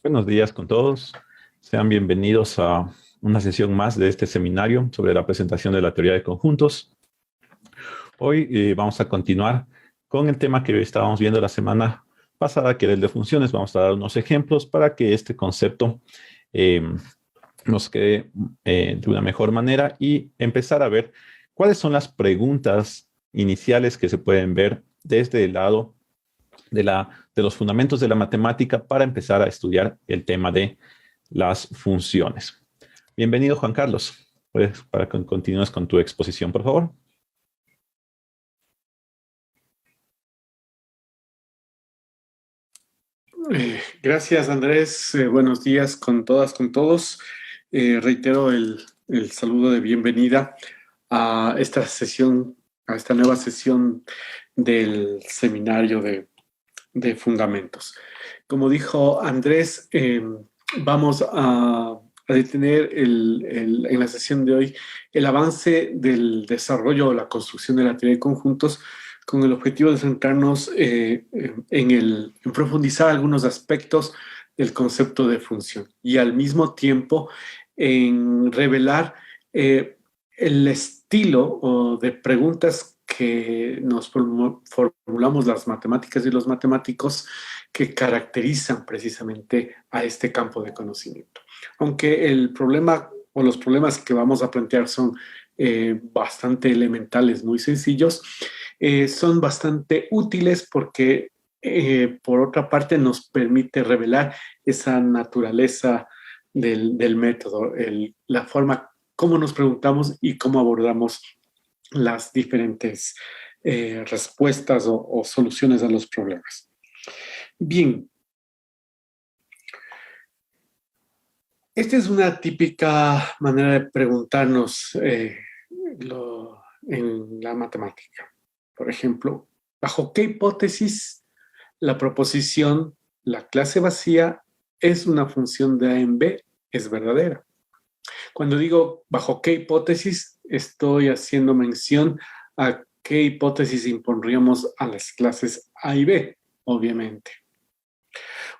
Buenos días con todos. Sean bienvenidos a una sesión más de este seminario sobre la presentación de la teoría de conjuntos. Hoy vamos a continuar con el tema que estábamos viendo la semana pasada, que era el de funciones. Vamos a dar unos ejemplos para que este concepto eh, nos quede de una mejor manera y empezar a ver cuáles son las preguntas iniciales que se pueden ver desde el lado de los fundamentos de la matemática para empezar a estudiar el tema de las funciones. Bienvenido, Juan Carlos. Pues, para que continúes con tu exposición, por favor. Gracias, Andrés. Buenos días con todas, con todos. Reitero el saludo de bienvenida a esta sesión, a esta nueva sesión del seminario de fundamentos. Como dijo Andrés, vamos a detener en la sesión de hoy el avance del desarrollo o la construcción de la teoría de conjuntos con el objetivo de centrarnos en profundizar algunos aspectos del concepto de función y al mismo tiempo en revelar el estilo de preguntas que nos formulamos las matemáticas y los matemáticos que caracterizan precisamente a este campo de conocimiento. Aunque el problema o los problemas que vamos a plantear son bastante elementales, muy sencillos, son bastante útiles porque, por otra parte, nos permite revelar esa naturaleza del método, la forma cómo nos preguntamos y cómo abordamos las diferentes respuestas o soluciones a los problemas. Bien. Esta es una típica manera de preguntarnos en la matemática. Por ejemplo, ¿bajo qué hipótesis la proposición la clase vacía es una función de A en B es verdadera? Cuando digo bajo qué hipótesis, estoy haciendo mención a qué hipótesis impondríamos a las clases A y B, obviamente.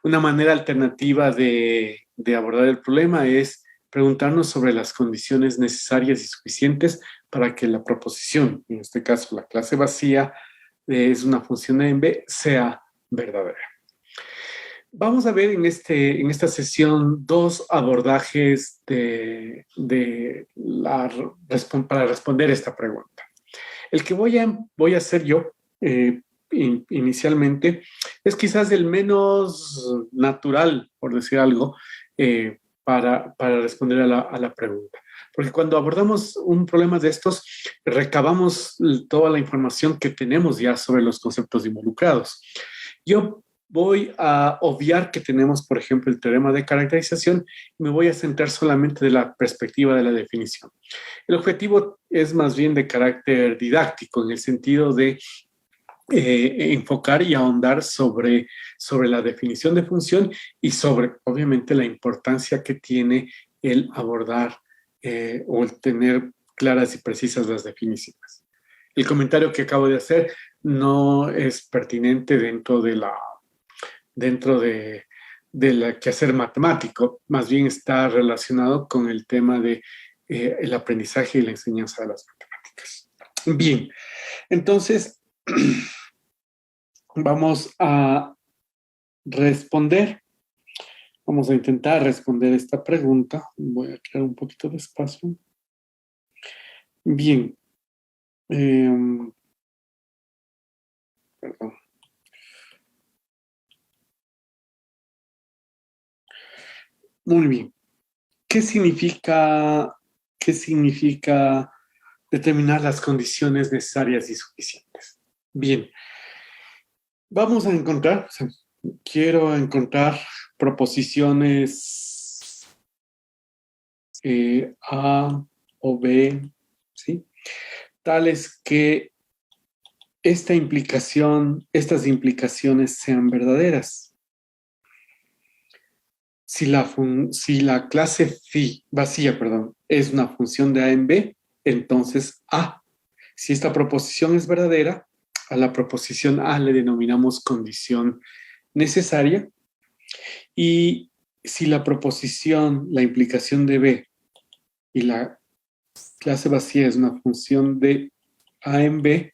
Una manera alternativa de abordar el problema es preguntarnos sobre las condiciones necesarias y suficientes para que la proposición, en este caso la clase vacía, es una función A en B, sea verdadera. Vamos a ver en esta sesión dos abordajes para responder esta pregunta. El que voy a hacer yo inicialmente es quizás el menos natural, por decir algo, para responder a la pregunta. Porque cuando abordamos un problema de estos, recabamos toda la información que tenemos ya sobre los conceptos involucrados. Yo voy a obviar que tenemos, por ejemplo, el teorema de caracterización y me voy a centrar solamente de la perspectiva de la definición. El objetivo es más bien de carácter didáctico, en el sentido de enfocar y ahondar sobre la definición de función y sobre, obviamente, la importancia que tiene el abordar o el tener claras y precisas las definiciones. El comentario que acabo de hacer no es pertinente dentro del quehacer matemático, más bien está relacionado con el tema de el aprendizaje y la enseñanza de las matemáticas. Bien, entonces vamos a intentar responder esta pregunta. Voy a crear un poquito de espacio. Bien. Perdón. Muy bien. ¿Qué significa determinar las condiciones necesarias y suficientes? Bien. Vamos a encontrar, quiero encontrar proposiciones A o B, ¿sí? Tales que estas implicaciones sean verdaderas. Si la clase phi vacía, es una función de A en B, entonces A. Si esta proposición es verdadera, a la proposición A le denominamos condición necesaria y si la proposición, la implicación de B y la clase vacía es una función de A en B,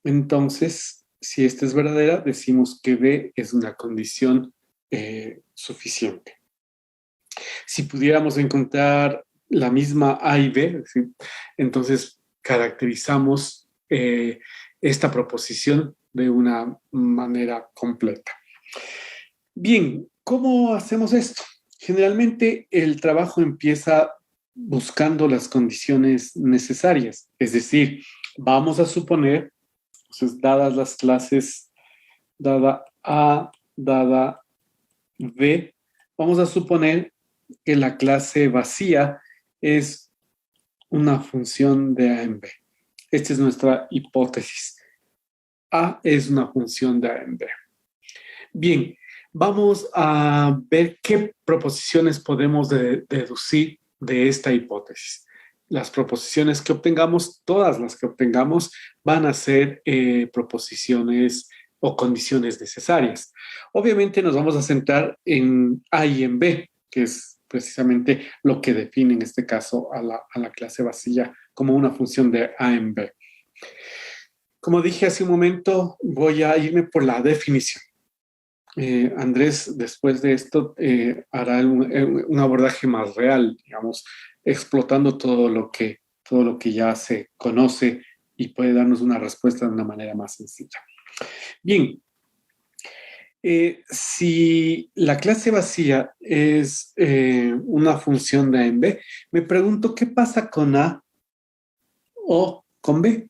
entonces, si esta es verdadera, decimos que B es una condición suficiente. Si pudiéramos encontrar la misma A y B, ¿sí? Entonces caracterizamos esta proposición de una manera completa. Bien, ¿cómo hacemos esto? Generalmente el trabajo empieza buscando las condiciones necesarias, es decir, vamos a suponer, entonces, dadas las clases, dada A, dada B, vamos a suponer que la clase vacía es una función de A en B. Esta es nuestra hipótesis. A es una función de A en B. Bien, vamos a ver qué proposiciones podemos deducir de esta hipótesis. Las proposiciones que obtengamos, todas las que obtengamos, van a ser proposiciones o condiciones necesarias. Obviamente nos vamos a centrar en A y en B, que es precisamente lo que define en este caso a la clase vacía como una función de A en B. Como dije hace un momento, voy a irme por la definición. Andrés, después de esto, hará un abordaje más real, digamos, explotando todo lo que ya se conoce y puede darnos una respuesta de una manera más sencilla. Bien, si la clase vacía es una función de A en B, me pregunto qué pasa con A o con B.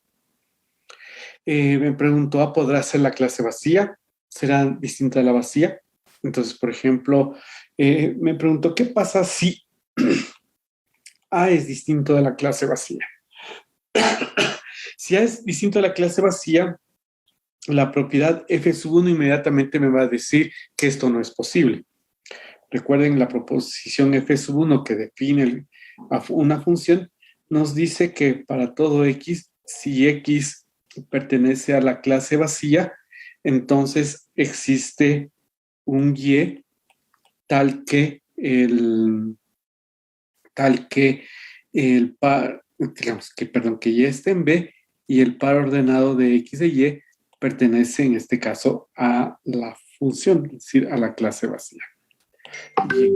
Me pregunto, ¿A podrá ser la clase vacía? ¿Será distinta de la vacía? Entonces, por ejemplo, me pregunto, ¿qué pasa si A es distinto de la clase vacía? Si A es distinto de la clase vacía, la propiedad f(1) inmediatamente me va a decir que esto no es posible. Recuerden, la proposición f(1) que define una función nos dice que para todo x, si x pertenece a la clase vacía, entonces existe un y tal que el par, digamos que, perdón, que y esté en B y el par ordenado de x e y pertenece en este caso a la función, es decir, a la clase vacía. Bien.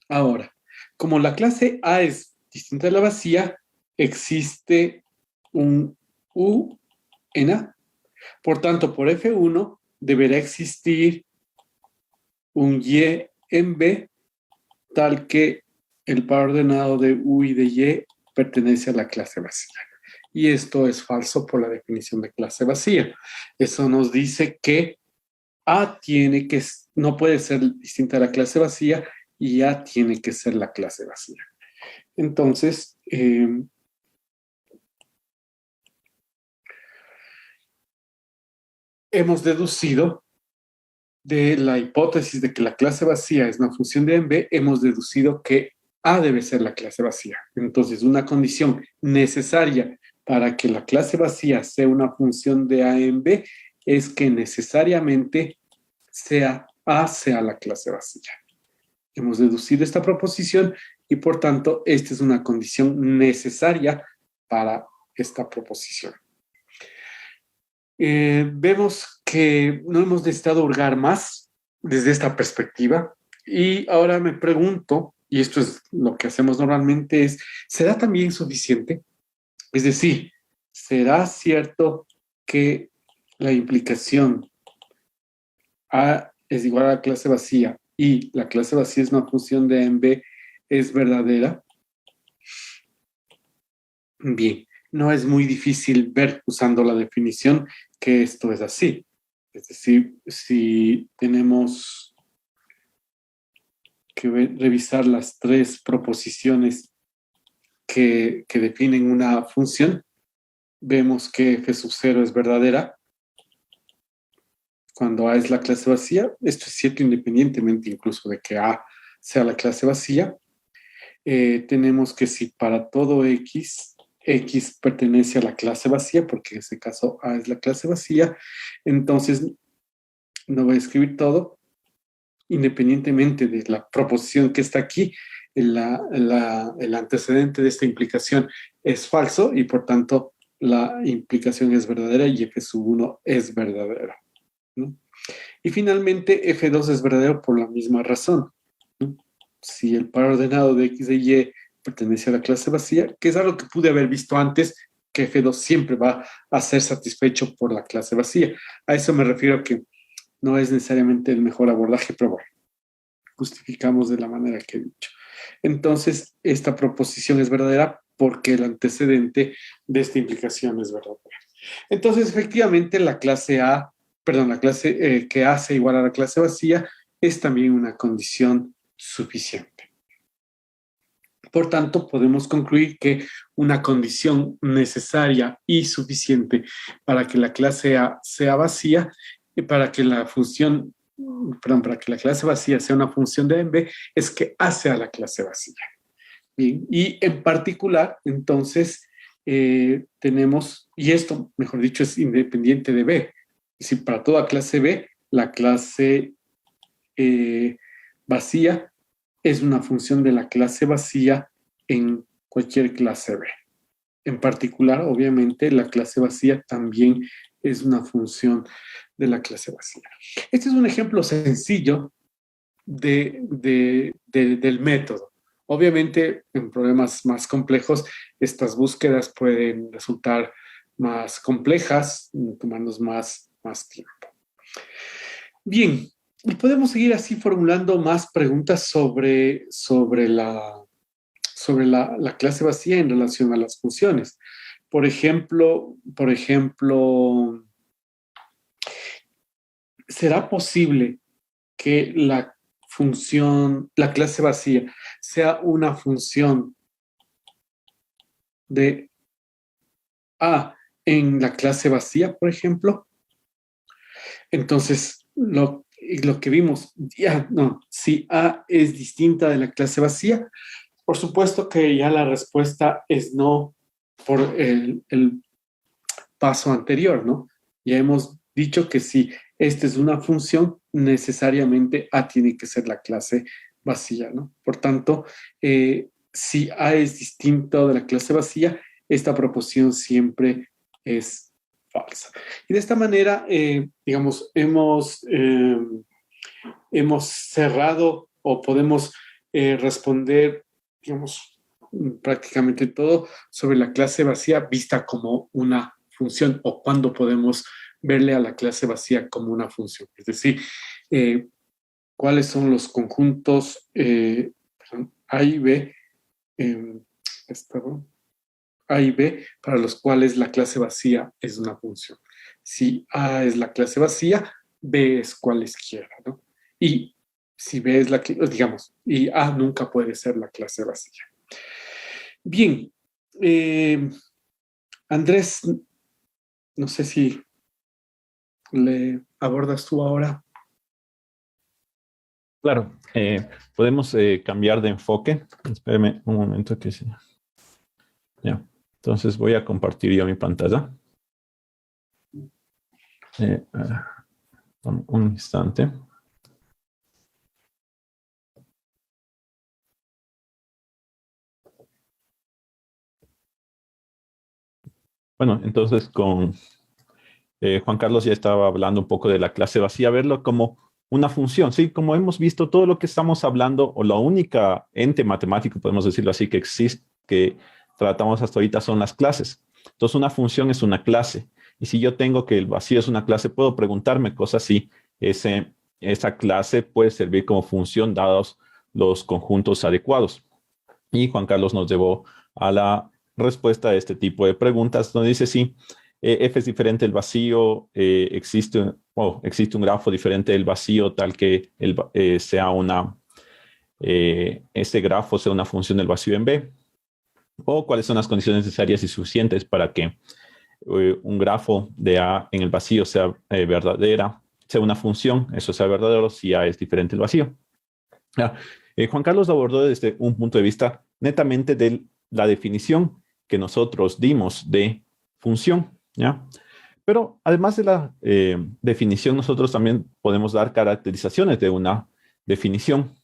Ahora, como la clase A es distinta de la vacía, existe un U en A. Por tanto, por F1 deberá existir un Y en B tal que el par ordenado de U y de Y pertenece a la clase vacía. Y esto es falso por la definición de clase vacía. Eso nos dice que A no puede ser distinta a la clase vacía y A tiene que ser la clase vacía. Entonces, hemos deducido de la hipótesis de que la clase vacía es una función de A en B, hemos deducido que A debe ser la clase vacía. Entonces, una condición necesaria para que la clase vacía sea una función de A en B es que necesariamente A sea la clase vacía. Hemos deducido esta proposición y por tanto esta es una condición necesaria para esta proposición. Vemos que no hemos necesitado hurgar más desde esta perspectiva y ahora me pregunto, y esto es lo que hacemos normalmente, ¿será también suficiente? Es decir, ¿será cierto que la implicación A es igual a la clase vacía y la clase vacía es una función de A en B es verdadera? Bien, no es muy difícil ver usando la definición que esto es así. Es decir, si tenemos que revisar las tres proposiciones que definen una función, vemos que f(0) es verdadera cuando A es la clase vacía. Esto es cierto independientemente incluso de que A sea la clase vacía. Tenemos que si para todo X pertenece a la clase vacía, porque en este caso A es la clase vacía, entonces no voy a escribir todo. independientemente de la proposición que está aquí, el antecedente de esta implicación es falso y por tanto la implicación es verdadera y f sub 1 es verdadero, ¿no? Y finalmente f2 es verdadero por la misma razón, ¿no? Si el par ordenado de x de y pertenece a la clase vacía, que es algo que pude haber visto antes, que f2 siempre va a ser satisfecho por la clase vacía. A eso me refiero que no es necesariamente el mejor abordaje, pero bueno, justificamos de la manera que he dicho. Entonces, esta proposición es verdadera porque el antecedente de esta implicación es verdadera. Entonces, efectivamente, la clase que A sea igual a la clase vacía es también una condición suficiente. Por tanto, podemos concluir que una condición necesaria y suficiente para que la clase A sea vacía y para que la clase vacía sea una función de B es que A sea la clase vacía. Bien, y en particular, entonces, tenemos, y esto, mejor dicho, es independiente de B. Es decir, para toda clase B, la clase vacía es una función de la clase vacía en cualquier clase B. En particular, obviamente, la clase vacía también es una función de la clase vacía. Este es un ejemplo sencillo del método. Obviamente, en problemas más complejos, estas búsquedas pueden resultar más complejas, tomarnos más tiempo. Bien, y podemos seguir así formulando más preguntas sobre la clase vacía en relación a las funciones. Por ejemplo, ¿será posible que la clase vacía sea una función de A en la clase vacía, por ejemplo? Entonces, lo que vimos, si A es distinta de la clase vacía, por supuesto que ya la respuesta es no por el paso anterior, ¿no? Ya hemos dicho que si esta es una función, necesariamente A tiene que ser la clase vacía, ¿no? Por tanto, si A es distinto de la clase vacía, esta proposición siempre es falsa. Y de esta manera, digamos, hemos cerrado o podemos responder, digamos, prácticamente todo sobre la clase vacía vista como una función o cuando podemos verle a la clase vacía como una función. Es decir, cuáles son los conjuntos A y B, A y B para los cuales la clase vacía es una función. Si A es la clase vacía, B es cualesquiera, ¿no? Y si B es y A nunca puede ser la clase vacía. Bien, Andrés, no sé si le abordas tú ahora. Claro, podemos cambiar de enfoque. Espérame un momento que sí. Ya. Entonces voy a compartir yo mi pantalla. Un instante. Bueno, entonces con Juan Carlos ya estaba hablando un poco de la clase vacía, verlo como una función, ¿sí? Como hemos visto, todo lo que estamos hablando, o la única ente matemático, podemos decirlo así, que existe, que tratamos hasta ahorita son las clases. Entonces, una función es una clase. Y si yo tengo que el vacío es una clase, puedo preguntarme cosas si esa clase puede servir como función dados los conjuntos adecuados. Y Juan Carlos nos llevó a la respuesta a este tipo de preguntas, donde dice sí, F es diferente del vacío, existe un grafo diferente del vacío tal que este grafo sea una función del vacío en B, o cuáles son las condiciones necesarias y suficientes para que un grafo de A en el vacío sea sea una función, eso sea verdadero si A es diferente del vacío. Juan Carlos abordó desde un punto de vista netamente de la definición que nosotros dimos de función, ¿ya? Pero además de la definición, nosotros también podemos dar caracterizaciones de una definición.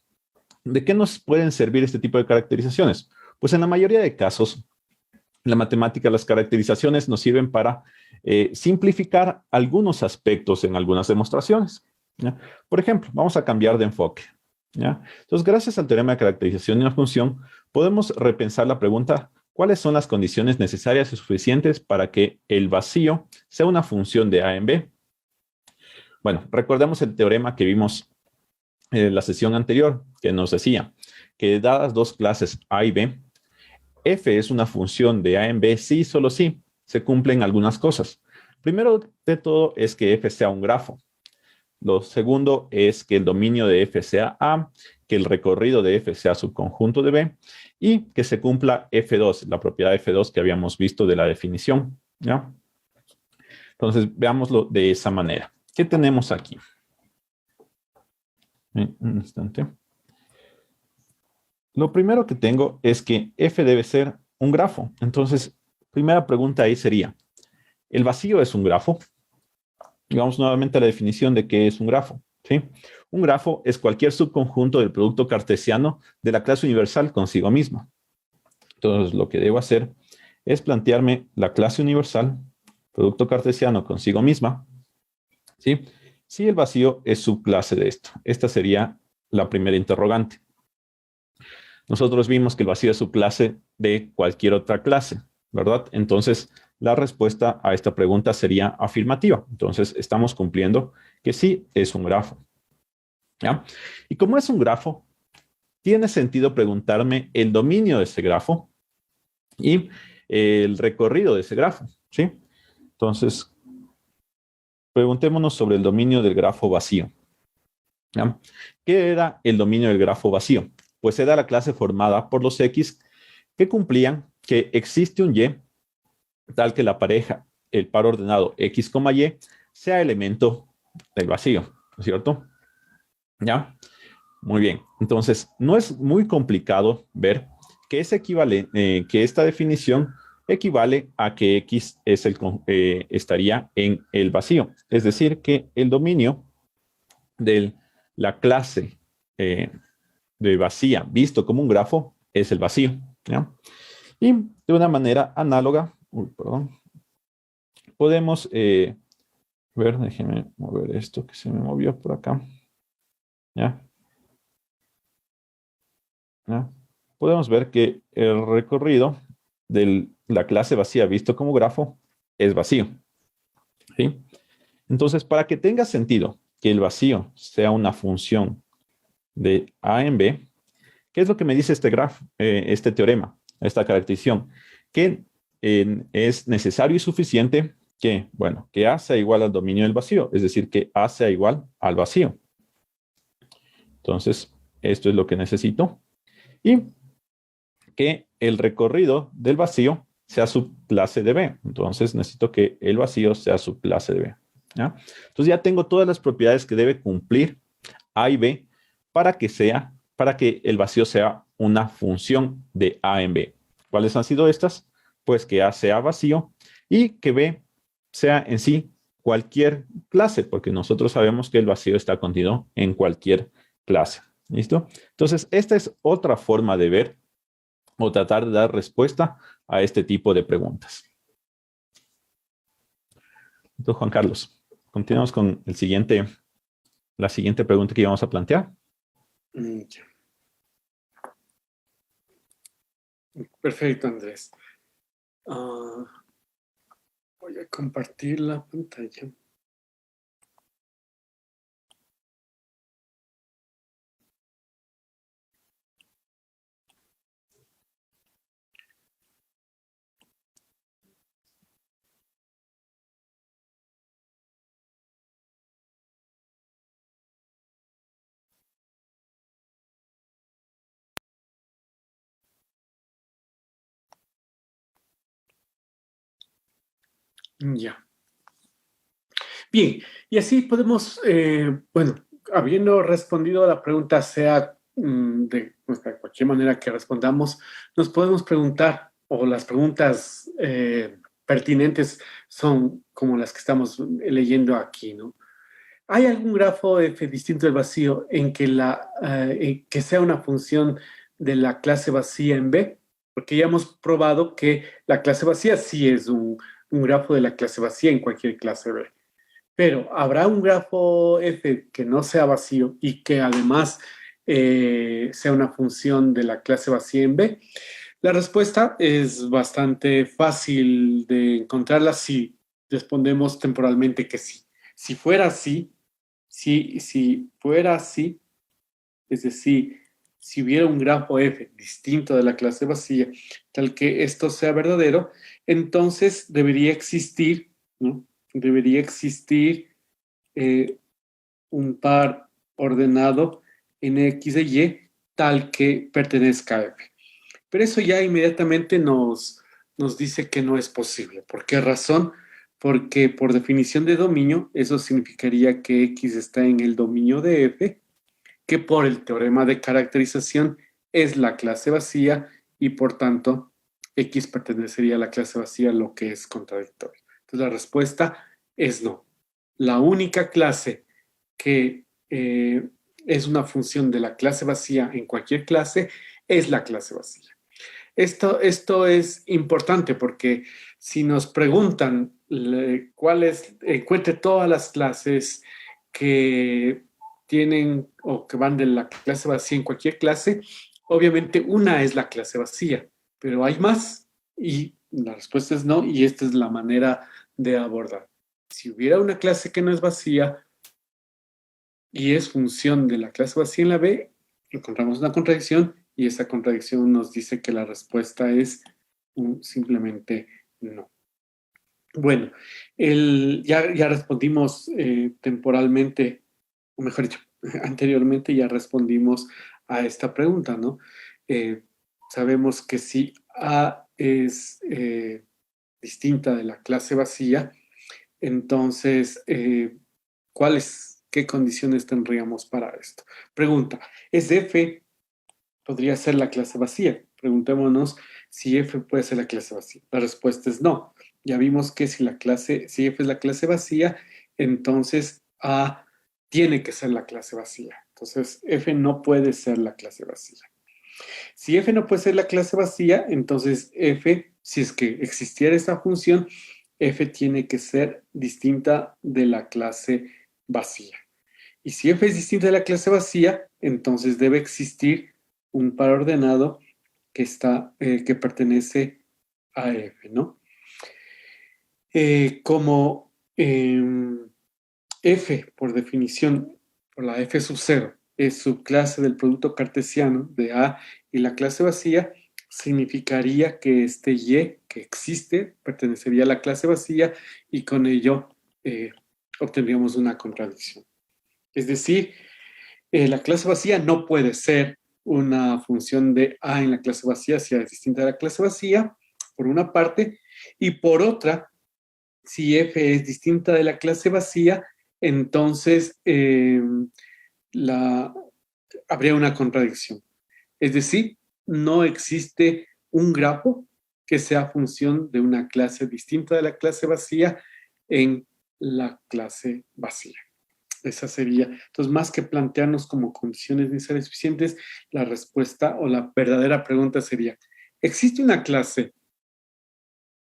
¿De qué nos pueden servir este tipo de caracterizaciones? Pues en la mayoría de casos, en la matemática, las caracterizaciones nos sirven para simplificar algunos aspectos en algunas demostraciones, ¿ya? Por ejemplo, vamos a cambiar de enfoque, ¿ya? Entonces, gracias al teorema de caracterización de una función, podemos repensar la pregunta: ¿cuáles son las condiciones necesarias y suficientes para que el vacío sea una función de A en B? Bueno, recordemos el teorema que vimos en la sesión anterior, que nos decía que dadas dos clases A y B, f es una función de A en B si, solo si, se cumplen algunas cosas. Primero de todo es que f sea un grafo. Lo segundo es que el dominio de f sea A, que el recorrido de f sea subconjunto de B y que se cumpla F2, la propiedad F2 que habíamos visto de la definición, ¿ya? Entonces, veámoslo de esa manera. ¿Qué tenemos aquí? Un instante. Lo primero que tengo es que f debe ser un grafo. Entonces, primera pregunta ahí sería, ¿el vacío es un grafo? Y vamos nuevamente a la definición de qué es un grafo, ¿sí? Un grafo es cualquier subconjunto del producto cartesiano de la clase universal consigo misma. Entonces, lo que debo hacer es plantearme la clase universal, producto cartesiano consigo misma, ¿sí? Si el vacío es subclase de esto. Esta sería la primera interrogante. Nosotros vimos que el vacío es subclase de cualquier otra clase, ¿verdad? Entonces, la respuesta a esta pregunta sería afirmativa. Entonces, estamos cumpliendo que sí es un grafo, ¿ya? Y como es un grafo, tiene sentido preguntarme el dominio de ese grafo y el recorrido de ese grafo, ¿sí? Entonces, preguntémonos sobre el dominio del grafo vacío, ¿ya? ¿Qué era el dominio del grafo vacío? Pues era la clase formada por los X que cumplían que existe un Y tal que la pareja, el par ordenado X, Y, sea elemento del vacío, ¿no es cierto? ¿Ya? Muy bien. Entonces, no es muy complicado ver que es equivalente, que esta definición equivale a que X es estaría en el vacío. Es decir, que el dominio de la clase de vacía visto como un grafo es el vacío, ¿ya? Y de una manera análoga, podemos ver, déjenme mover esto que se me movió por acá. ¿Ya? ¿Ya? Podemos ver que el recorrido de la clase vacía visto como grafo es vacío, ¿sí? Entonces, para que tenga sentido que el vacío sea una función de A en B, ¿qué es lo que me dice este grafo, este teorema, esta caracterización? Que es necesario y suficiente que, bueno, que A sea igual al dominio del vacío, es decir, que A sea igual al vacío. Entonces, esto es lo que necesito. Y que el recorrido del vacío sea subclase de B. Entonces, necesito que el vacío sea subclase de B, ¿ya? Entonces, ya tengo todas las propiedades que debe cumplir A y B para que el vacío sea una función de A en B. ¿Cuáles han sido estas? Pues que A sea vacío y que B sea en sí cualquier clase, porque nosotros sabemos que el vacío está contenido en cualquier clase. ¿Listo? Entonces, esta es otra forma de ver o tratar de dar respuesta a este tipo de preguntas. Entonces, Juan Carlos, continuamos con la siguiente pregunta que íbamos a plantear. Perfecto, Andrés. Voy a compartir la pantalla. Ya. Bien, y así podemos, bueno, habiendo respondido a la pregunta, sea de cualquier manera que respondamos, nos podemos preguntar, o las preguntas pertinentes son como las que estamos leyendo aquí, ¿no? ¿Hay algún grafo f distinto del vacío en que sea una función de la clase vacía en B? Porque ya hemos probado que la clase vacía sí es un grafo de la clase vacía en cualquier clase B. Pero ¿habrá un grafo f que no sea vacío y que además sea una función de la clase vacía en B? La respuesta es bastante fácil de encontrarla si respondemos temporalmente que sí. Si fuera así, si fuera así, es decir, si hubiera un grafo f distinto de la clase vacía, tal que esto sea verdadero, entonces debería existir, ¿no? Debería existir un par ordenado en X e Y tal que pertenezca a F. Pero eso ya inmediatamente nos dice que no es posible. ¿Por qué razón? Porque por definición de dominio, eso significaría que X está en el dominio de F, que por el teorema de caracterización es la clase vacía y por tanto X pertenecería a la clase vacía, lo que es contradictorio. Entonces la respuesta es no. La única clase que es una función de la clase vacía en cualquier clase es la clase vacía. Esto es importante porque si nos preguntan cuáles, encuentre todas las clases que tienen o que van de la clase vacía en cualquier clase, obviamente una es la clase vacía, pero hay más y la respuesta es no y esta es la manera de abordar. Si hubiera una clase que no es vacía y es función de la clase vacía en la B, encontramos una contradicción y esa contradicción nos dice que la respuesta es simplemente no. Bueno, ya respondimos temporalmente, o mejor dicho, anteriormente ya respondimos a esta pregunta, ¿no? Sabemos que si A es distinta de la clase vacía, entonces, qué condiciones tendríamos para esto? Pregunta, ¿es F podría ser la clase vacía? Preguntémonos si F puede ser la clase vacía. La respuesta es no. Ya vimos que si F es la clase vacía, entonces A tiene que ser la clase vacía. Entonces, F no puede ser la clase vacía. Si F no puede ser la clase vacía, entonces F, si es que existiera esa función, F tiene que ser distinta de la clase vacía. Y si F es distinta de la clase vacía, entonces debe existir un par ordenado que pertenece a F, ¿no? Como F, por definición, por la F sub 0, es subclase del producto cartesiano de A y la clase vacía, significaría que este Y que existe pertenecería a la clase vacía y con ello obtendríamos una contradicción. Es decir, la clase vacía no puede ser una función de A en la clase vacía si es distinta de la clase vacía, por una parte, y por otra, si F es distinta de la clase vacía, entonces habría una contradicción. Es decir, no existe un grafo que sea función de una clase distinta de la clase vacía en la clase vacía. Esa sería, entonces, más que plantearnos como condiciones necesarias suficientes, la respuesta o la verdadera pregunta sería, ¿existe una clase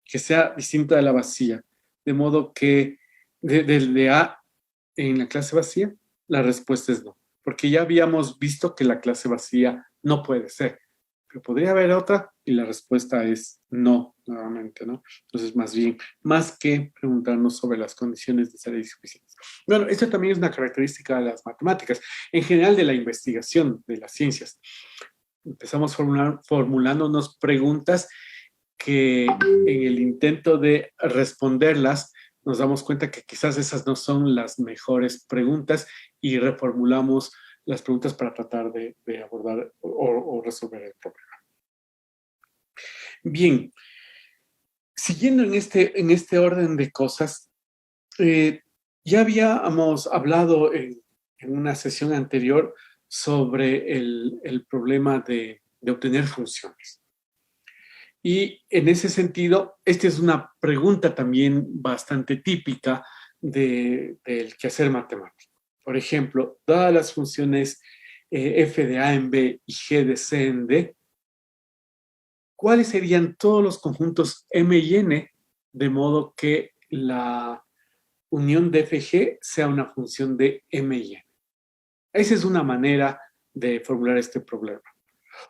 que sea distinta de la vacía? De modo que de A en la clase vacía, la respuesta es no, porque ya habíamos visto que la clase vacía no puede ser, pero podría haber otra y la respuesta es no, nuevamente, ¿no? Entonces, más bien, más que preguntarnos sobre las condiciones necesarias y suficientes. Bueno, esto también es una característica de las matemáticas, en general de la investigación de las ciencias. Empezamos formulándonos preguntas que en el intento de responderlas nos damos cuenta que quizás esas no son las mejores preguntas y reformulamos las preguntas para tratar de abordar o resolver el problema. Bien, siguiendo en este orden de cosas, ya habíamos hablado en una sesión anterior sobre el problema de obtener funciones. Y en ese sentido, esta es una pregunta también bastante típica del quehacer matemático. Por ejemplo, dadas las funciones f de a en b y g de c en d, ¿cuáles serían todos los conjuntos m y n de modo que la unión de f y g sea una función de m y n? Esa es una manera de formular este problema.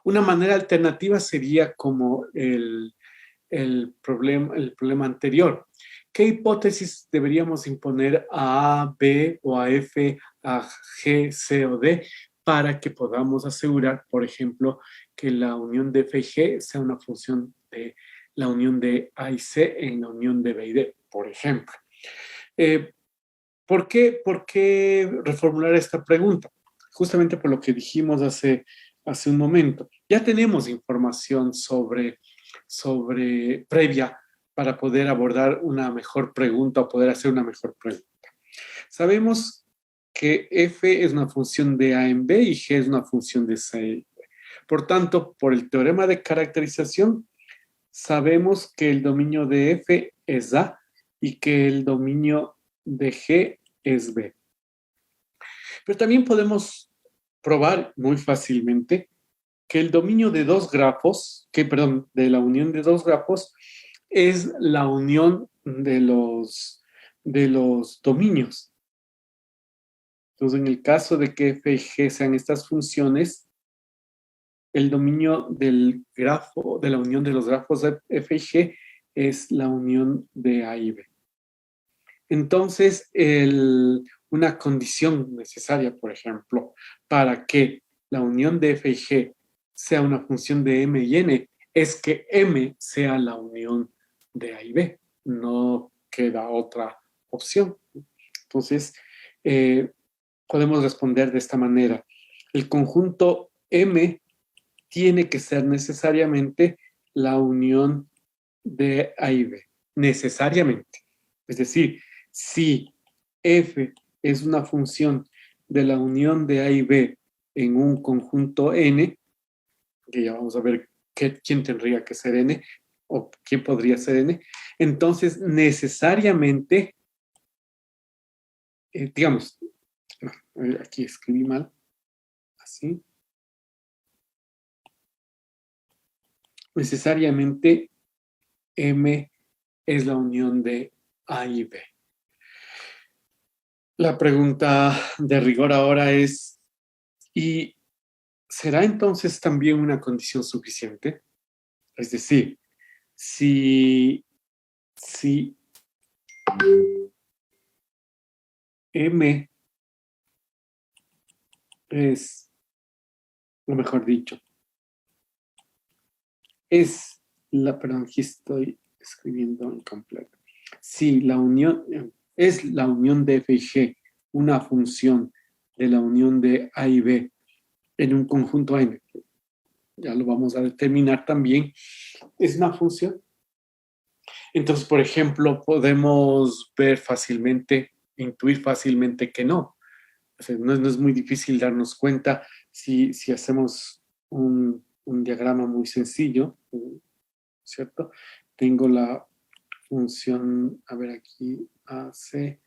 Una manera alternativa sería como el problema anterior. ¿Qué hipótesis deberíamos imponer a A, B o a F, a G, C o D para que podamos asegurar, por ejemplo, que la unión de F y G sea una función de la unión de A y C en la unión de B y D, por ejemplo? ¿Por qué reformular esta pregunta? Justamente por lo que dijimos hace un momento. Ya tenemos información previa para poder abordar una mejor pregunta o poder hacer una mejor pregunta. Sabemos que f es una función de a en b y g es una función de c en b. Por tanto, por el teorema de caracterización, sabemos que el dominio de f es a y que el dominio de g es b. Pero también podemos probar muy fácilmente que el dominio de dos grafos, de la unión de dos grafos, es la unión de los dominios. Entonces, en el caso de que f y g sean estas funciones, el dominio del grafo, de la unión de los grafos de f y g, es la unión de a y b. Entonces, una condición necesaria, por ejemplo, para que la unión de f y g sea una función de m y n, es que m sea la unión de a y b. No queda otra opción. Entonces, podemos responder de esta manera. El conjunto m tiene que ser necesariamente la unión de a y b. Necesariamente. Es decir, si f es una función de la unión de a y b en un conjunto n, que ya vamos a ver quién tendría que ser n o quién podría ser n, entonces necesariamente, digamos, aquí escribí mal, así, necesariamente m es la unión de a y b. La pregunta de rigor ahora es, ¿y será entonces también una condición suficiente? Es decir, si m es, o mejor dicho, perdón, aquí estoy escribiendo incompleto. Si la unión es la unión de f y g una función de la unión de a y b en un conjunto n, ya lo vamos a determinar también, es una función. Entonces, por ejemplo, podemos ver fácilmente, intuir fácilmente que no. O sea, no es muy difícil darnos cuenta si hacemos un diagrama muy sencillo, ¿cierto? Tengo la función, a ver aquí, AC,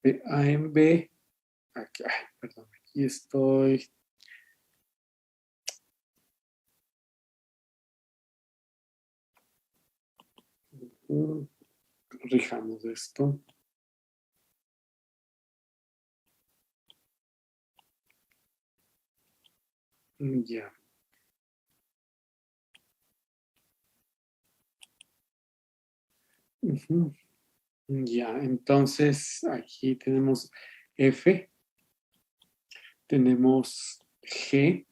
de A en B. Aquí, perdón, aquí estoy. Corrijamos esto. Ya. Ya, entonces aquí tenemos F, tenemos G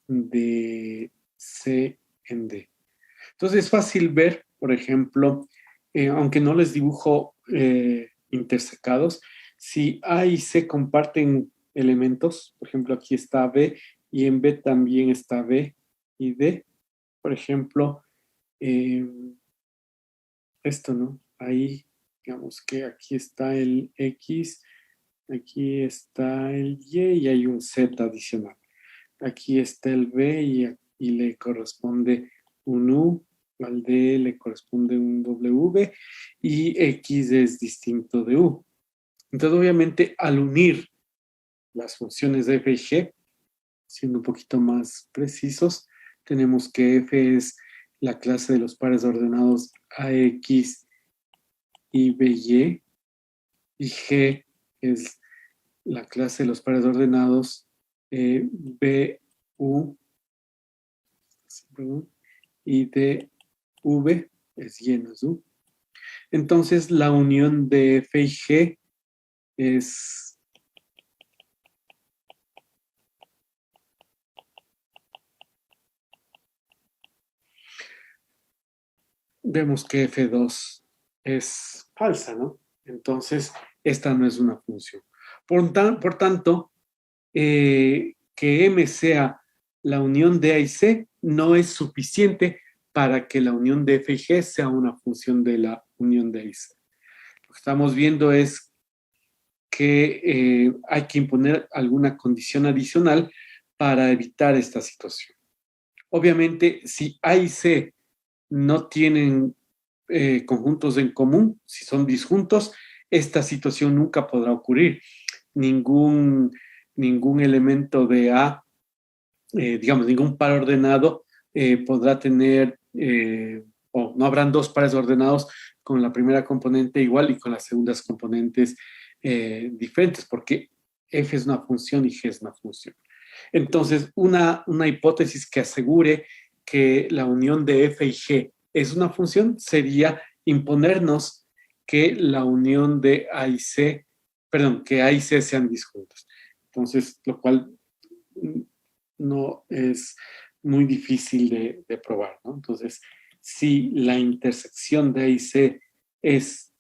de C en D. Entonces es fácil ver, por ejemplo, aunque no les dibujo intersecados, si A y C comparten elementos, por ejemplo, aquí está B y en B también está B y D, por ejemplo, esto, ¿no? Ahí, digamos que aquí está el X, aquí está el Y hay un Z adicional. Aquí está el B y le corresponde un U, al D le corresponde un W V y X es distinto de U. Entonces, obviamente, al unir las funciones de f y g, siendo un poquito más precisos, tenemos que f es la clase de los pares ordenados ax y by, y g es la clase de los pares ordenados bu y dv es y no es u. Entonces, la unión de f y g es vemos que f2 es falsa, ¿no? Entonces, esta no es una función. Por tanto, que M sea la unión de A y C no es suficiente para que la unión de F y G sea una función de la unión de A y C. Lo que estamos viendo es que hay que imponer alguna condición adicional para evitar esta situación. Obviamente, si A y C no tienen conjuntos en común, si son disjuntos, esta situación nunca podrá ocurrir. Ningún elemento de A, digamos, ningún par ordenado podrá tener, o no habrán dos pares ordenados con la primera componente igual y con las segundas componentes diferentes, porque f es una función y g es una función. Entonces, una hipótesis que asegure que la unión de f y g es una función sería imponernos que la unión de A y C, perdón, que A y C sean disjuntos. Entonces, lo cual no es muy difícil de probar, ¿no? Entonces, si la intersección de A y C es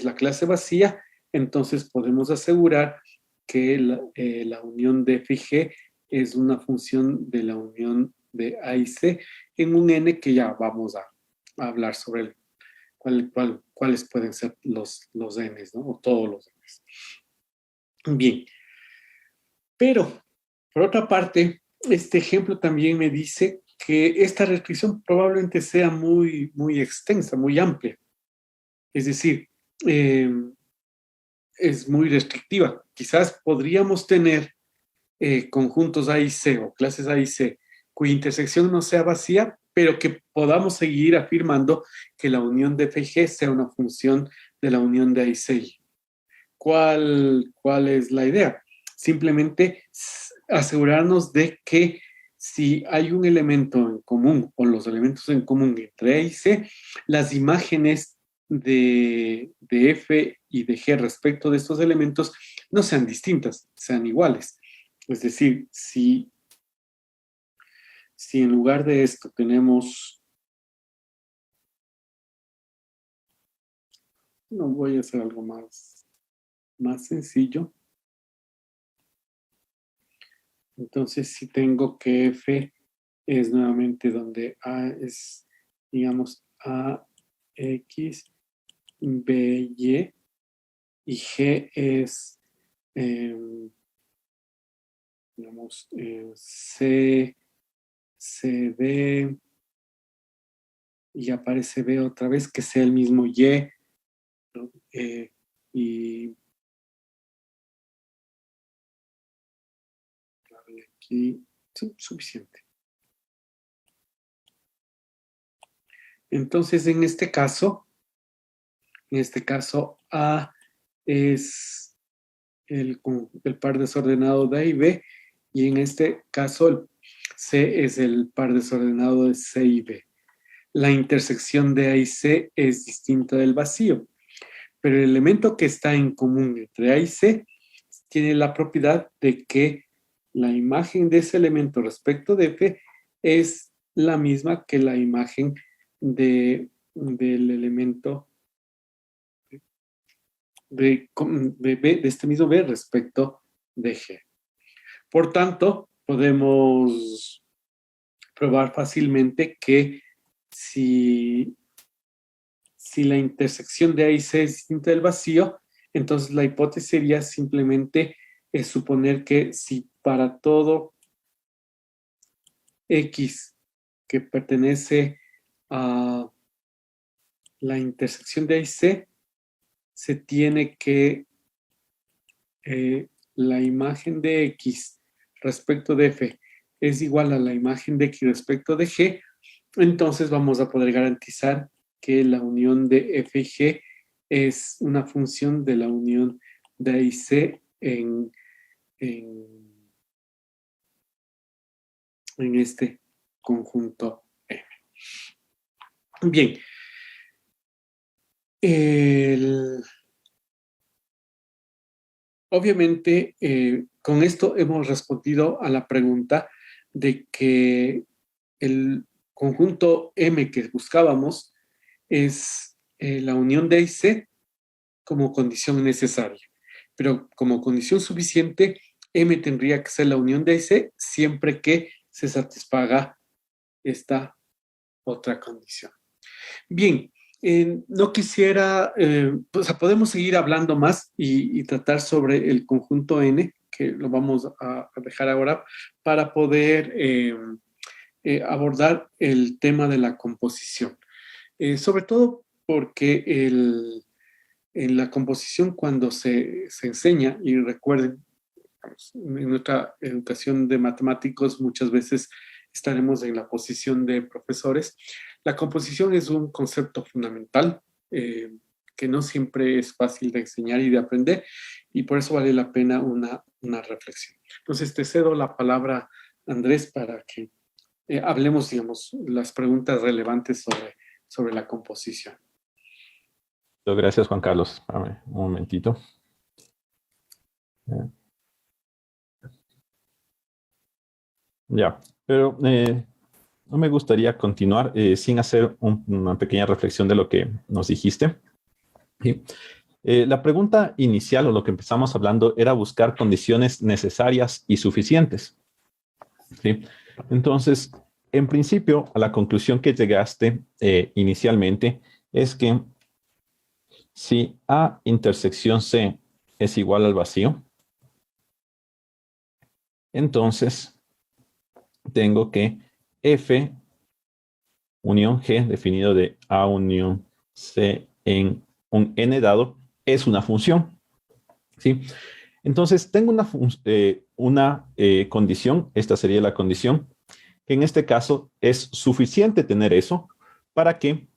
la clase vacía, entonces podemos asegurar que la unión de f y g es una función de la unión de A y C en un n que ya vamos a hablar sobre cuáles pueden ser los n's, ¿no? O todos los n's. Bien, pero por otra parte, este ejemplo también me dice que esta restricción probablemente sea muy, muy extensa, muy amplia. Es decir, es muy restrictiva. Quizás podríamos tener conjuntos A y C o clases A y C cuya intersección no sea vacía, pero que podamos seguir afirmando que la unión de F y G sea una función de la unión de A y C. ¿Cuál es la idea? Simplemente asegurarnos de que si hay un elemento en común o los elementos en común entre A y C, las imágenes de F y de G respecto de estos elementos no sean distintas, sean iguales. Es decir, si en lugar de esto tenemos, no voy a hacer algo más sencillo. Entonces, si tengo que F es nuevamente donde A es, digamos, A, X, B, Y, y G es, digamos, C, C, D, y aparece B otra vez, que sea el mismo Y, ¿no? Y aquí, sí, suficiente. Entonces, en este caso, A es el par desordenado de A y B, y en este caso C es el par desordenado de C y B. La intersección de A y C es distinta del vacío, pero el elemento que está en común entre A y C tiene la propiedad de que la imagen de ese elemento respecto de F es la misma que la imagen del elemento de este mismo B respecto de G. Por tanto, podemos probar fácilmente que si la intersección de A y C es distinta del vacío, entonces la hipótesis sería simplemente suponer que si para todo X que pertenece a la intersección de A y C, se tiene que la imagen de X respecto de F es igual a la imagen de X respecto de G, entonces vamos a poder garantizar que la unión de F y G es una función de la unión de A y C en este conjunto M. Bien. Obviamente, con esto hemos respondido a la pregunta de que el conjunto M que buscábamos es la unión de A y C como condición necesaria. Pero como condición suficiente, M tendría que ser la unión de A y C siempre que se satisfaga esta otra condición. Bien, no quisiera, podemos seguir hablando más y tratar sobre el conjunto N, que lo vamos a dejar ahora, para poder abordar el tema de la composición. Sobre todo porque en la composición cuando se enseña, y recuerden, en nuestra educación de matemáticos muchas veces estaremos en la posición de profesores. La composición es un concepto fundamental que no siempre es fácil de enseñar y de aprender, y por eso vale la pena una reflexión. Entonces, te cedo la palabra, Andrés, para que hablemos, digamos, las preguntas relevantes sobre la composición. Gracias, Juan Carlos. Espérame un momentito. Ya, pero no me gustaría continuar sin hacer una pequeña reflexión de lo que nos dijiste. ¿Sí? La pregunta inicial o lo que empezamos hablando era buscar condiciones necesarias y suficientes. ¿Sí? Entonces, en principio, a la conclusión que llegaste inicialmente es que si A intersección C es igual al vacío, entonces tengo que F unión G definido de A unión C en un N dado es una función. ¿Sí? Entonces tengo una condición, esta sería la condición, que en este caso es suficiente tener eso para que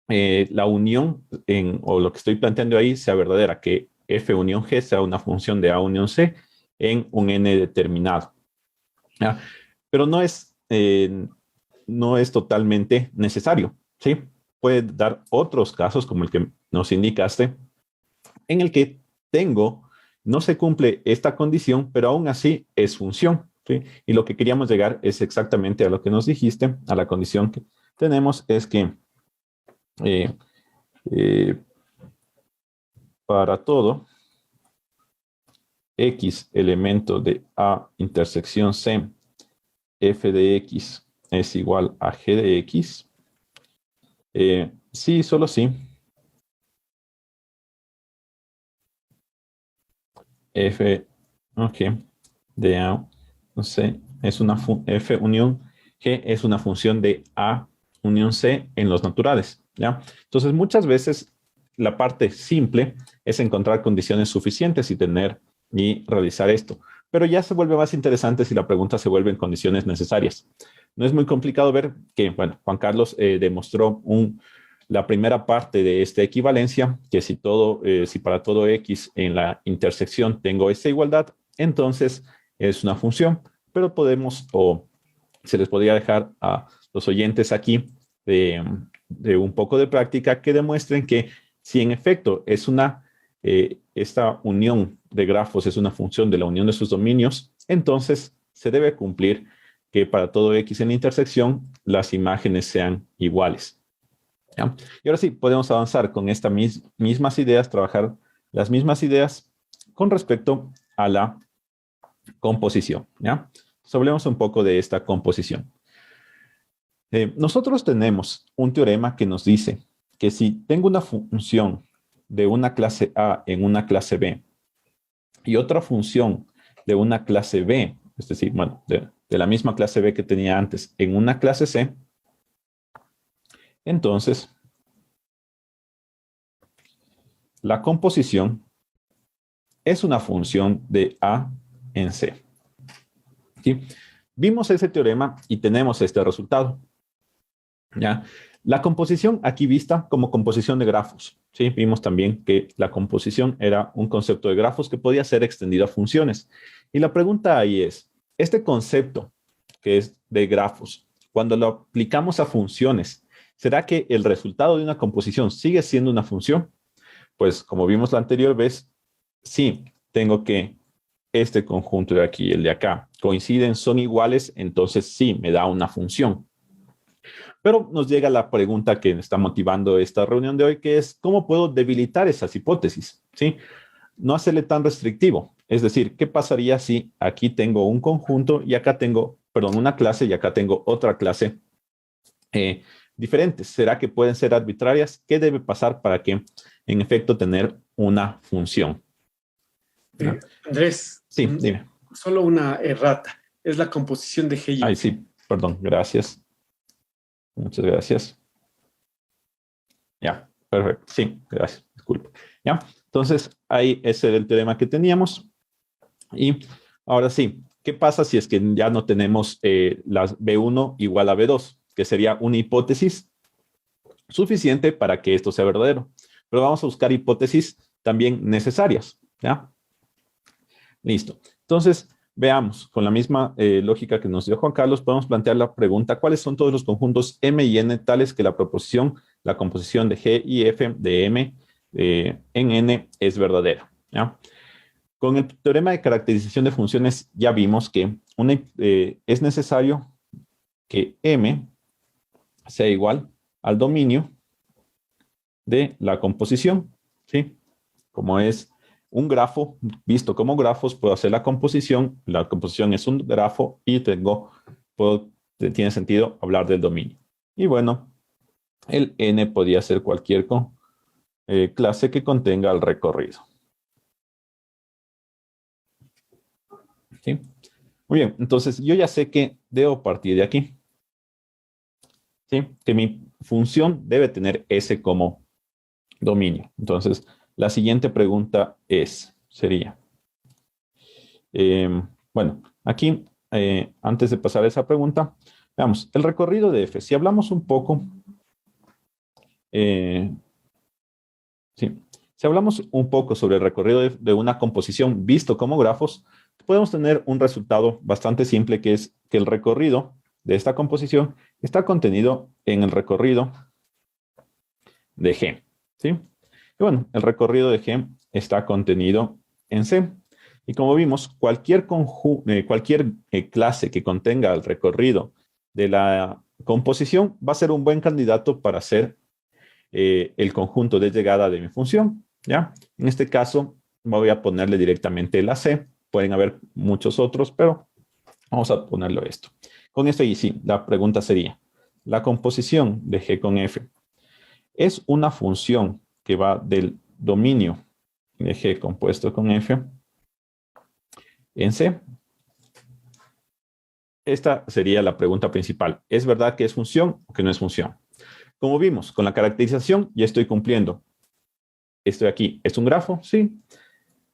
la unión o lo que estoy planteando ahí sea verdadera, que F unión G sea una función de A unión C en un N determinado. ¿Ya? Pero no es totalmente necesario, ¿sí? Puede dar otros casos, como el que nos indicaste, en el que no se cumple esta condición, pero aún así es función, ¿sí? Y lo que queríamos llegar es exactamente a lo que nos dijiste, a la condición que tenemos es que para todo X elemento de A intersección C, F de X es igual a G de X. Sí, solo sí. F, ok, de A, no sé, es una F unión G es una función de A unión C en los naturales, ¿ya? Entonces, muchas veces la parte simple es encontrar condiciones suficientes y realizar esto. Pero ya se vuelve más interesante si la pregunta se vuelve en condiciones necesarias. No es muy complicado ver que, bueno, Juan Carlos demostró la primera parte de esta equivalencia, que si para todo X en la intersección tengo esta igualdad, entonces es una función. Pero se les podría dejar a los oyentes aquí de un poco de práctica que demuestren que si en efecto esta unión de grafos es una función de la unión de sus dominios, entonces se debe cumplir que para todo X en la intersección las imágenes sean iguales. ¿Ya? Y ahora sí, podemos avanzar con estas mismas ideas, trabajar las mismas ideas con respecto a la composición. ¿Ya? Entonces, hablemos un poco de esta composición. Nosotros tenemos un teorema que nos dice que si tengo una función de una clase A en una clase B y otra función de una clase B, es decir, bueno, de la misma clase B que tenía antes en una clase C, entonces la composición es una función de A en C. ¿Sí? Vimos ese teorema y tenemos este resultado. ¿Ya? La composición aquí vista como composición de grafos. ¿Sí? Vimos también que la composición era un concepto de grafos que podía ser extendido a funciones. Y la pregunta ahí es, este concepto que es de grafos, cuando lo aplicamos a funciones, ¿será que el resultado de una composición sigue siendo una función? Pues como vimos la anterior vez, sí, tengo que este conjunto de aquí y el de acá coinciden, son iguales, entonces sí, me da una función. Pero nos llega la pregunta que está motivando esta reunión de hoy, que es, ¿cómo puedo debilitar esas hipótesis? ¿Sí? No hacerle tan restrictivo. Es decir, ¿qué pasaría si aquí tengo un conjunto y acá tengo, perdón, una clase y acá tengo otra clase diferentes? ¿Será que pueden ser arbitrarias? ¿Qué debe pasar para que, en efecto, tener una función? Andrés, Sí, dime. solo una errata. Es la composición de G y Ay, F. sí, perdón, gracias. Muchas gracias. Ya, perfecto. Sí, gracias. Disculpe. Ya, entonces ahí ese era el teorema que teníamos. Y ahora sí, ¿qué pasa si es que ya no tenemos las B1 igual a B2? Que sería una hipótesis suficiente para que esto sea verdadero. Pero vamos a buscar hipótesis también necesarias. ¿Ya? Listo. Entonces, veamos, con la misma lógica que nos dio Juan Carlos, podemos plantear la pregunta, ¿cuáles son todos los conjuntos M y N tales que la proposición, la composición de G y F de M en N es verdadera? ¿Ya? Con el teorema de caracterización de funciones ya vimos que es necesario que M sea igual al dominio de la composición, ¿sí? Como es un grafo, visto como grafos, puedo hacer la composición es un grafo y tiene sentido hablar del dominio. Y bueno, el N podría ser cualquier clase que contenga el recorrido. ¿Sí? Muy bien, entonces yo ya sé que debo partir de aquí. ¿Sí? Que mi función debe tener S como dominio. Entonces, la siguiente pregunta sería, bueno, aquí, antes de pasar a esa pregunta, veamos, el recorrido de F. Si hablamos un poco, sí, si hablamos un poco sobre el recorrido de una composición visto como grafos, podemos tener un resultado bastante simple, que es que el recorrido de esta composición está contenido en el recorrido de G, ¿sí? Y bueno, el recorrido de G está contenido en C. Y como vimos, cualquier clase que contenga el recorrido de la composición va a ser un buen candidato para ser el conjunto de llegada de mi función, ¿ya? En este caso, voy a ponerle directamente la C. Pueden haber muchos otros, pero vamos a ponerlo esto. Con esto y sí, la pregunta sería, la composición de G con F es una función que va del dominio de G compuesto con F en C. Esta sería la pregunta principal. ¿Es verdad que es función o que no es función? Como vimos, con la caracterización ya estoy cumpliendo. Estoy aquí. ¿Es un grafo? Sí.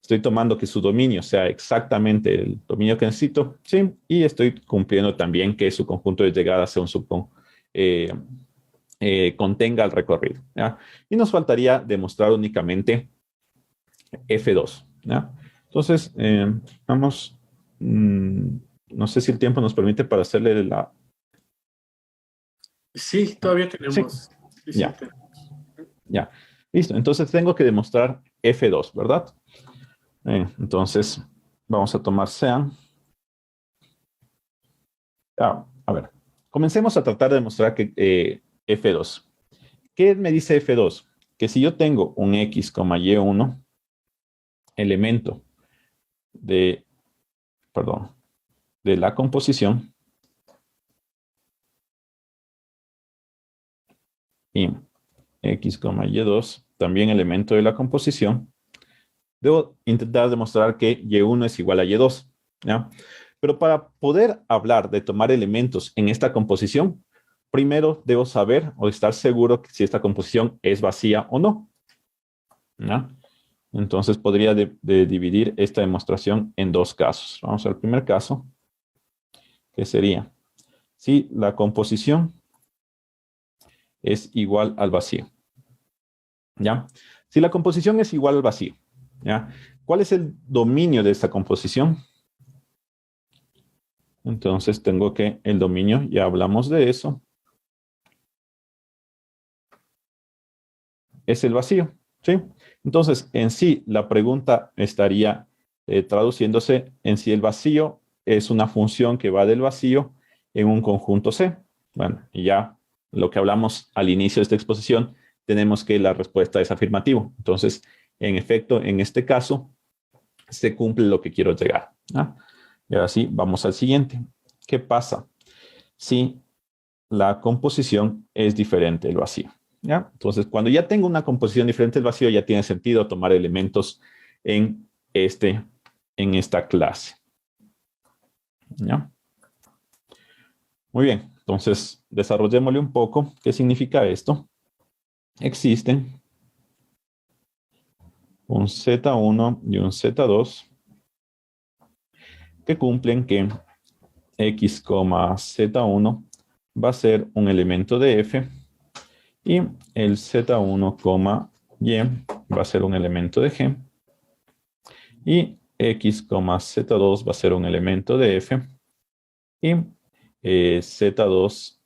Estoy tomando que su dominio sea exactamente el dominio que necesito. Sí. Y estoy cumpliendo también que su conjunto de llegadas sea un contenga el recorrido, ¿ya? Y nos faltaría demostrar únicamente F2, ¿ya? Entonces, vamos, no sé si el tiempo nos permite para hacerle la... Sí, todavía Sí, tenemos. ya, ya. Listo, entonces tengo que demostrar F2, ¿verdad? Entonces, vamos a tomar SEAN. A ver, comencemos a tratar de demostrar que F2. ¿Qué me dice F2? Que si yo tengo un X, Y1, elemento de la composición y X, Y2, también elemento de la composición, debo intentar demostrar que Y1 es igual a Y2, ¿ya? Pero para poder hablar de tomar elementos en esta composición, primero debo saber o estar seguro que si esta composición es vacía o no. ¿Ya? Entonces podría de dividir esta demostración en dos casos. Vamos al primer caso, que sería si la composición es igual al vacío. ¿Ya? Si la composición es igual al vacío, ¿ya? ¿Cuál es el dominio de esta composición? Entonces tengo que el dominio, ya hablamos de eso, es el vacío, ¿sí? Entonces, en sí, la pregunta estaría traduciéndose en si el vacío es una función que va del vacío en un conjunto C. Bueno, y ya lo que hablamos al inicio de esta exposición, tenemos que la respuesta es afirmativo. Entonces, en efecto, en este caso, se cumple lo que quiero llegar, ¿no? Y ahora sí, vamos al siguiente. ¿Qué pasa si la composición es diferente del vacío? ¿Ya? Entonces, cuando ya tengo una composición diferente del vacío, ya tiene sentido tomar elementos en, en esta clase. ¿Ya? Muy bien, entonces desarrollémosle un poco. ¿Qué significa esto? Existen un Z1 y un Z2 que cumplen que X, Z1 va a ser un elemento de F y el Z1, Y va a ser un elemento de G y X, Z2 va a ser un elemento de F y Z2,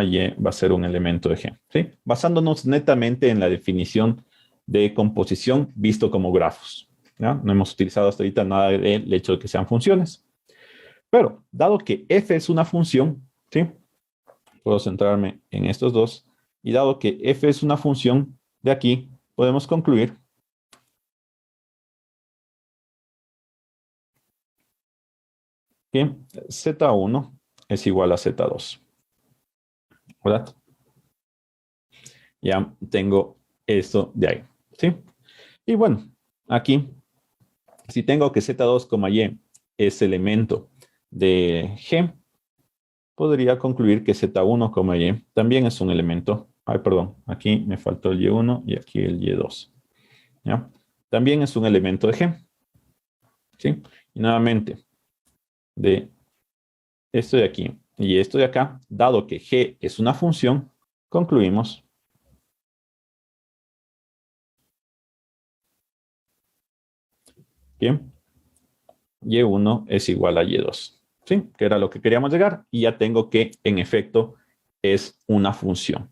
Y va a ser un elemento de G, ¿sí? Basándonos netamente en la definición de composición visto como grafos, ¿ya? No hemos utilizado hasta ahorita nada del hecho de que sean funciones. Pero, dado que f es una función, ¿sí? Puedo centrarme en estos dos. Y dado que f es una función, de aquí podemos concluir que Z1 es igual a Z2. ¿Verdad? Ya tengo esto de ahí, ¿sí? Y bueno, aquí, si tengo que Z2, Y es elemento de G, podría concluir que Z1, Y también es un elemento. Ay, perdón, aquí me faltó el Y1 y aquí el Y2. ¿Ya? También es un elemento de G. ¿Sí? Y nuevamente, de esto de aquí y esto de acá, dado que G es una función, concluimos que Y1 es igual a Y2. ¿Sí? Que era lo que queríamos llegar. Y ya tengo que, en efecto, es una función.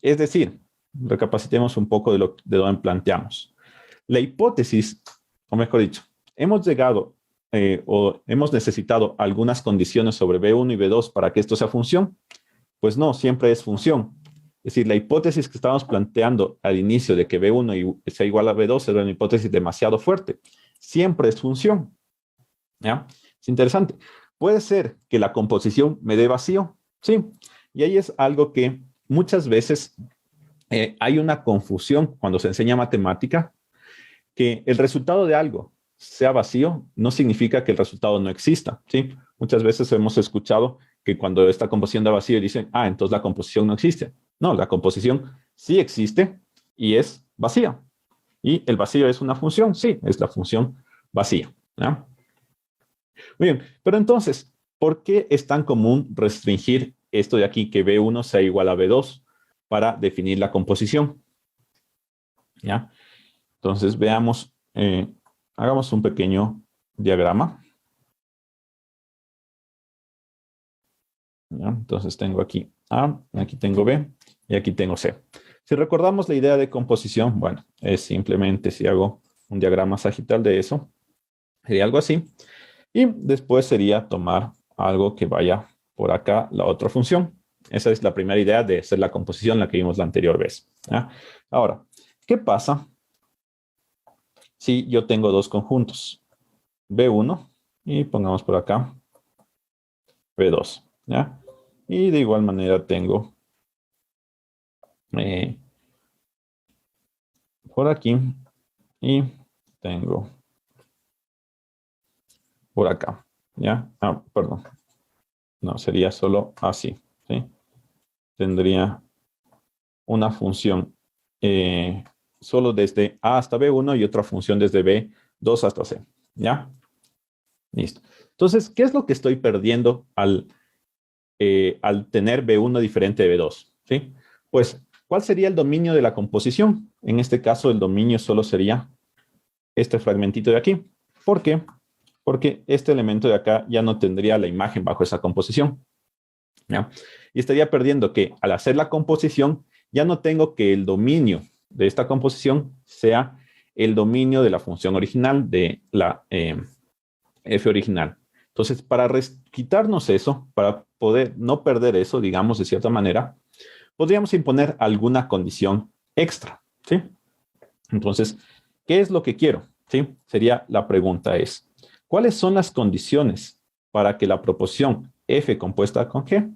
Es decir, recapacitemos un poco de donde planteamos. La hipótesis, o mejor dicho, hemos llegado o hemos necesitado algunas condiciones sobre B1 y B2 para que esto sea función. Pues no, siempre es función. Es decir, la hipótesis que estábamos planteando al inicio de que B1 sea igual a B2 era una hipótesis demasiado fuerte. Siempre es función. ¿Ya? Es interesante. Puede ser que la composición me dé vacío. Sí. Y ahí es algo que muchas veces hay una confusión cuando se enseña matemática, que el resultado de algo sea vacío no significa que el resultado no exista, ¿sí? Muchas veces hemos escuchado que cuando esta composición da vacío dicen, ah, entonces la composición no existe. No, la composición sí existe y es vacía. Y el vacío es una función, sí, es la función vacía, ¿no? Muy bien, pero entonces, ¿por qué es tan común restringir esto de aquí, que B1 sea igual a B2 para definir la composición? ¿Ya? Entonces, veamos, hagamos un pequeño diagrama. ¿Ya? Entonces, tengo aquí A, aquí tengo B y aquí tengo C. Si recordamos la idea de composición, bueno, es simplemente si hago un diagrama sagital de eso, sería algo así. Y después sería tomar algo que vaya por acá, la otra función. Esa es la primera idea de hacer la composición, la que vimos la anterior vez. ¿Ya? Ahora, ¿qué pasa si yo tengo dos conjuntos? B1 y pongamos por acá B2. ¿Ya? Y de igual manera tengo por aquí y tengo por acá. ¿Ya? Ah, perdón. No, sería solo así. ¿Sí? Tendría una función solo desde A hasta B1 y otra función desde B2 hasta C. ¿Ya? Listo. Entonces, ¿qué es lo que estoy perdiendo al tener B1 diferente de B2? ¿Sí? Pues, ¿cuál sería el dominio de la composición? En este caso, el dominio solo sería este fragmentito de aquí. ¿Por qué? Porque este elemento de acá ya no tendría la imagen bajo esa composición. ¿Ya? Y estaría perdiendo que al hacer la composición, ya no tengo que el dominio de esta composición sea el dominio de la función original de la f original. Entonces, para quitarnos eso, para poder no perder eso, digamos, de cierta manera, podríamos imponer alguna condición extra, ¿sí? Entonces, ¿qué es lo que quiero? ¿Sí? Sería la pregunta es, ¿cuáles son las condiciones para que la proposición f compuesta con g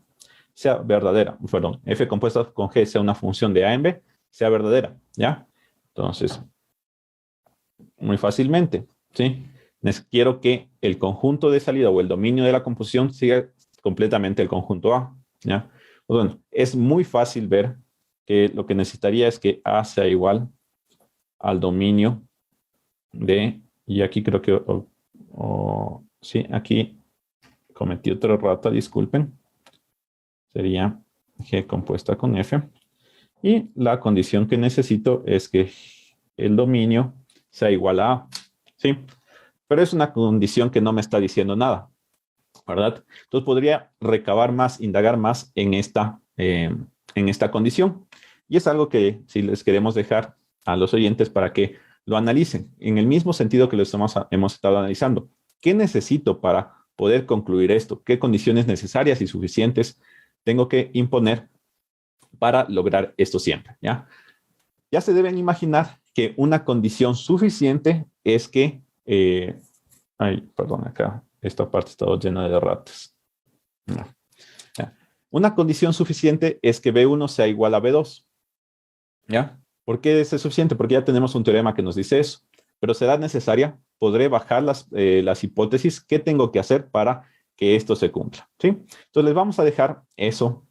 sea verdadera? Perdón, f compuesta con g sea una función de a en b, sea verdadera, ¿ya? Entonces, muy fácilmente, ¿sí? Quiero que el conjunto de salida o el dominio de la composición siga completamente el conjunto A, ¿ya? Pues bueno, es muy fácil ver que lo que necesitaría es que A sea igual al dominio de, y aquí creo que, sí, aquí cometí otro errata, disculpen, sería G compuesta con F, y la condición que necesito es que el dominio sea igual a A, ¿sí? Pero es una condición que no me está diciendo nada, ¿verdad? Entonces podría recabar más, indagar más en esta condición. Y es algo que si les queremos dejar a los oyentes para que lo analicen, en el mismo sentido que lo hemos estado analizando. ¿Qué necesito para poder concluir esto? ¿Qué condiciones necesarias y suficientes tengo que imponer para lograr esto siempre? ¿Ya? Ya se deben imaginar que una condición suficiente es que... perdón, acá esta parte está llena de ratas. No. ¿Ya? Una condición suficiente es que B1 sea igual a B2. ¿Ya? ¿Por qué es suficiente? Porque ya tenemos un teorema que nos dice eso. Pero será necesaria, podré bajar las hipótesis. ¿Qué tengo que hacer para que esto se cumpla? ¿Sí? Entonces les vamos a dejar eso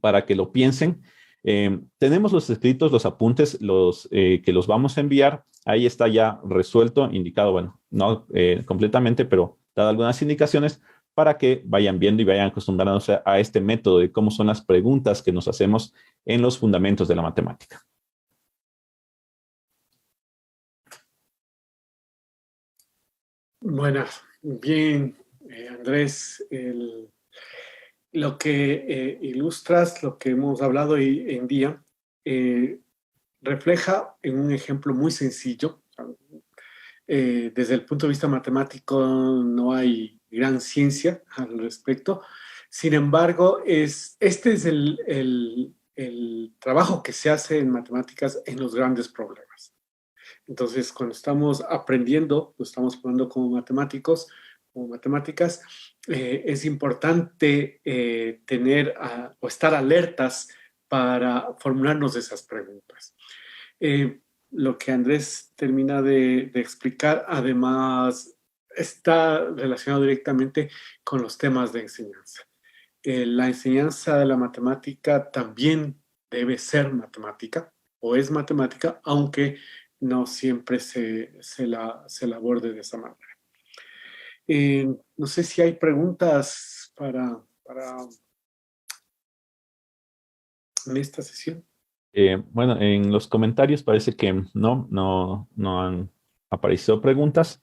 para que lo piensen. Tenemos los escritos, los apuntes, que los vamos a enviar. Ahí está ya resuelto, indicado, bueno, no completamente, pero dado algunas indicaciones para que vayan viendo y vayan acostumbrándose a este método de cómo son las preguntas que nos hacemos en los fundamentos de la matemática. Bueno, bien, Andrés, lo que ilustras, lo que hemos hablado hoy en día, refleja en un ejemplo muy sencillo. Desde el punto de vista matemático no hay gran ciencia al respecto. Sin embargo, este es el trabajo que se hace en matemáticas en los grandes problemas. Entonces, cuando estamos aprendiendo, lo estamos poniendo como matemáticos, como matemáticas, es importante tener o estar alertas para formularnos esas preguntas. Lo que Andrés termina de explicar, además, está relacionado directamente con los temas de enseñanza. La enseñanza de la matemática también debe ser matemática o es matemática, aunque no siempre se la aborde de esa manera. No sé si hay preguntas en esta sesión. Bueno, en los comentarios parece que no han aparecido preguntas.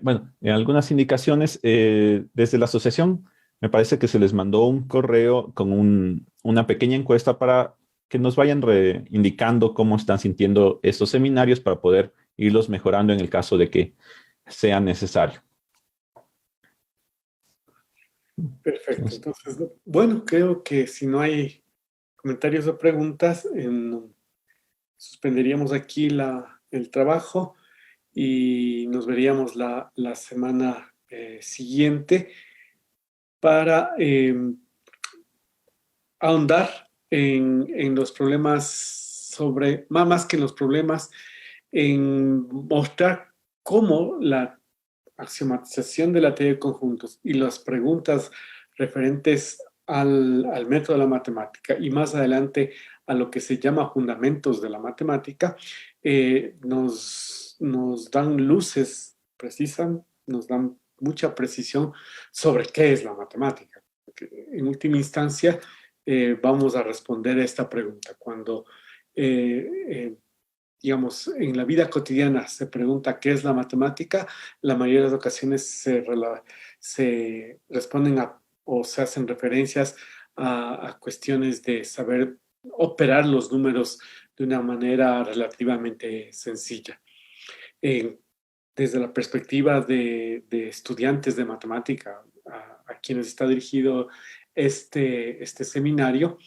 Bueno, en algunas indicaciones desde la asociación me parece que se les mandó un correo con una pequeña encuesta para que nos vayan indicando cómo están sintiendo estos seminarios para poder irlos mejorando en el caso de que sea necesario. Perfecto. Entonces, bueno, creo que si no hay comentarios o preguntas, suspenderíamos aquí el trabajo y nos veríamos la semana siguiente para ahondar en los problemas más que en los problemas, en mostrar cómo la axiomatización de la teoría de conjuntos y las preguntas referentes al método de la matemática y más adelante a lo que se llama fundamentos de la matemática, nos dan luces precisas, nos dan mucha precisión sobre qué es la matemática. Porque en última instancia, vamos a responder a esta pregunta. Cuando, digamos, en la vida cotidiana se pregunta qué es la matemática, la mayoría de las ocasiones se responden o se hacen referencias a cuestiones de saber operar los números de una manera relativamente sencilla. Desde la perspectiva de estudiantes de matemática a quienes está dirigido este seminario,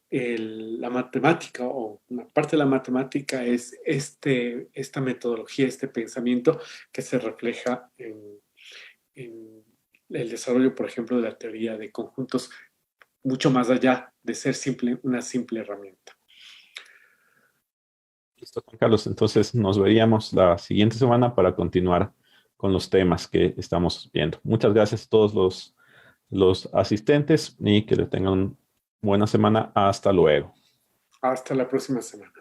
la matemática o una parte de la matemática es esta metodología, este pensamiento que se refleja en el desarrollo, por ejemplo, de la teoría de conjuntos, mucho más allá de ser una simple herramienta. Listo, Juan Carlos. Entonces nos veríamos la siguiente semana para continuar con los temas que estamos viendo. Muchas gracias a todos los asistentes y que le tengan buena semana. Hasta luego. Hasta la próxima semana.